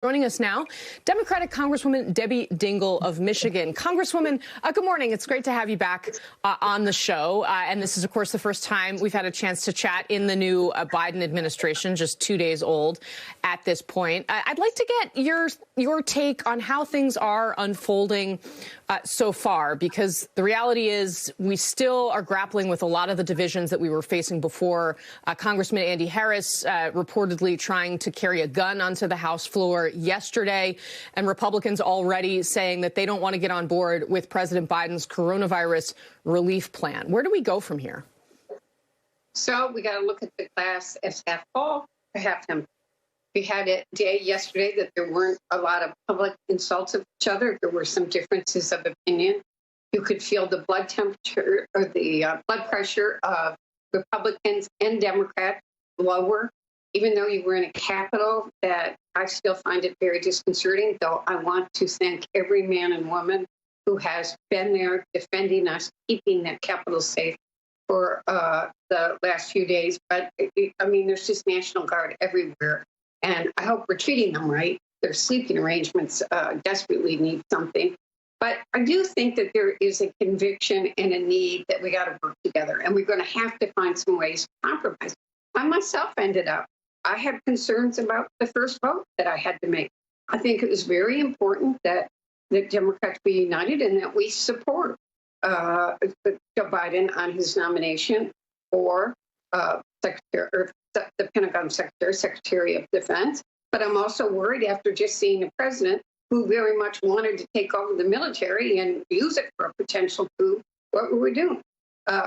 Joining us now, Democratic Congresswoman Debbie Dingell of Michigan. Congresswoman, good morning. It's great to have you back on the show. And this is, of course, the first time we've had a chance to chat in the new Biden administration, just 2 days old at this point. I'd like to get your take on how things are unfolding so far, because the reality is we still are grappling with a lot of the divisions that we were facing before. Congressman Andy Harris reportedly trying to carry a gun onto the House floor yesterday, and Republicans already saying that they don't want to get on board with President Biden's coronavirus relief plan. Where do we go from here? So we got to look at the glass as half full or half empty. We had a day yesterday that there weren't a lot of public insults of each other. There were some differences of opinion. You could feel the blood temperature or the blood pressure of Republicans and Democrats lower, even though you were in a Capitol that I still find it very disconcerting, though I want to thank every man and woman who has been there defending us, keeping that Capitol safe for the last few days. But, I mean, there's just National Guard everywhere. And I hope we're treating them right. Their sleeping arrangements desperately need something. But I do think that there is a conviction and a need that we got to work together. And we're going to have to find some ways to compromise. I myself I had concerns about the first vote that I had to make. I think it was very important that Democrats be united and that we support Joe Biden on his nomination for the Pentagon Secretary of Defense. But I'm also worried after just seeing a president who very much wanted to take over the military and use it for a potential coup. What were we doing?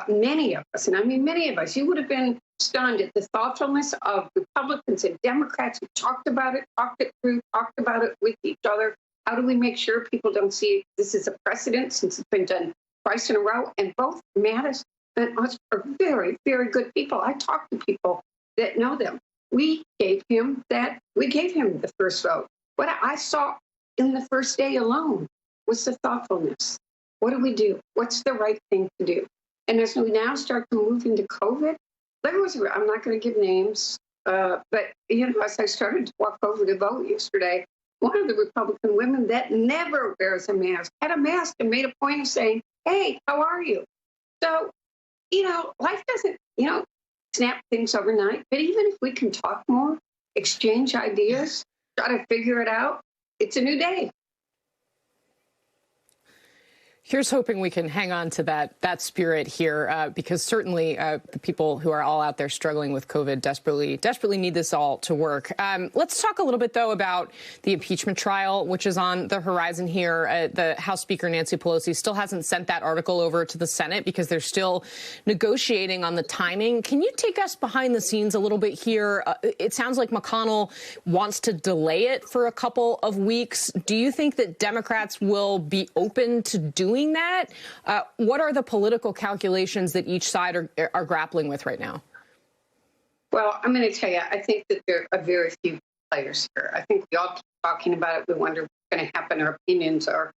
Many of us, and I mean many of us, you would have been stunned at the thoughtfulness of Republicans and Democrats who talked about it, talked it through, talked about it with each other. How do we make sure people don't see this is a precedent since it's been done twice in a row? And both Mattis and us are very, very good people. I talk to people that know them. We gave him the first vote. What I saw in the first day alone was the thoughtfulness. What do we do? What's the right thing to do? And as we now start to move into COVID, I'm not going to give names, but as I started to walk over to vote yesterday, one of the Republican women that never wears a mask had a mask and made a point of saying, "Hey, how are you?" So, life doesn't, snap things overnight. But even if we can talk more, exchange ideas, try to figure it out, it's a new day. Here's hoping we can hang on to that spirit here, because certainly the people who are all out there struggling with COVID desperately need this all to work. Let's talk a little bit, though, about the impeachment trial, which is on the horizon here. The House Speaker Nancy Pelosi still hasn't sent that article over to the Senate because they're still negotiating on the timing. Can you take us behind the scenes a little bit here? It sounds like McConnell wants to delay it for a couple of weeks. Do you think that Democrats will be open to doing that? What are the political calculations that each side are grappling with right now? Well, I'm going to tell you, I think that there are very few players here. I think we all keep talking about it. We wonder what's going to happen. Our opinions are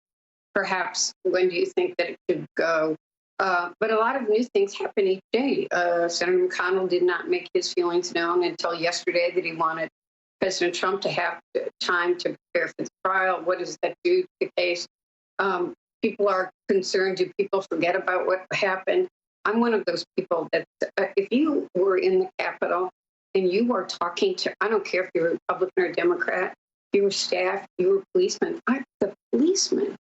perhaps, when do you think that it should go? But a lot of new things happen each day. Senator McConnell did not make his feelings known until yesterday that he wanted President Trump to have time to prepare for the trial. What does that do to the case? People are concerned. Do people forget about what happened? I'm one of those people that if you were in the Capitol and you are talking to, I don't care if you're a Republican or Democrat, you were staff, you were policemen. The policemen,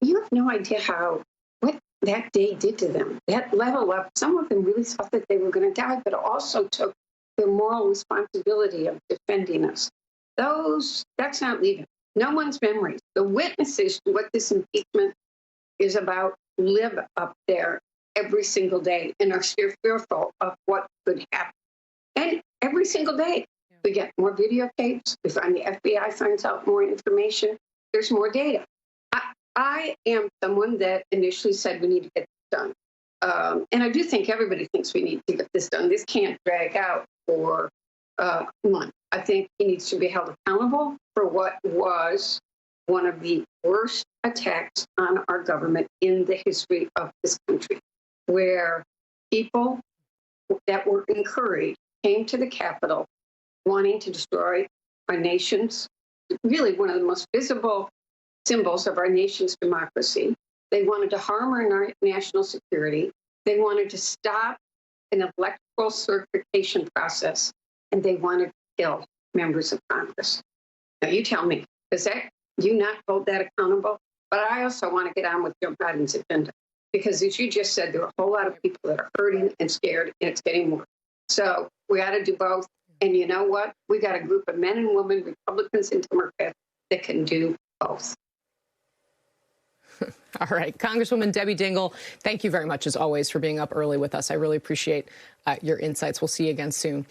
you have no idea what that day did to them. That level up, some of them really thought that they were going to die, but also took their moral responsibility of defending us. That's not leaving. No one's memories. The witnesses to what this impeachment is about live up there every single day and are still fearful of what could happen. And every single day, we get more videotapes. We find the FBI finds out more information. There's more data. I am someone that initially said we need to get this done. And I do think everybody thinks we need to get this done. This can't drag out for months. I think he needs to be held accountable for what was one of the worst attacks on our government in the history of this country, where people that were encouraged came to the Capitol wanting to destroy our nation's really one of the most visible symbols of our nation's democracy. They wanted to harm our national security. They wanted to stop an electoral certification process, and they wanted to kill members of Congress. Now, you tell me, does that you not hold that accountable? But I also want to get on with Joe Biden's agenda, because as you just said, there are a whole lot of people that are hurting and scared, and it's getting worse. So we got to do both. And you know what? We got a group of men and women, Republicans and Democrats, that can do both. All right. Congresswoman Debbie Dingell, thank you very much, as always, for being up early with us. I really appreciate your insights. We'll see you again soon.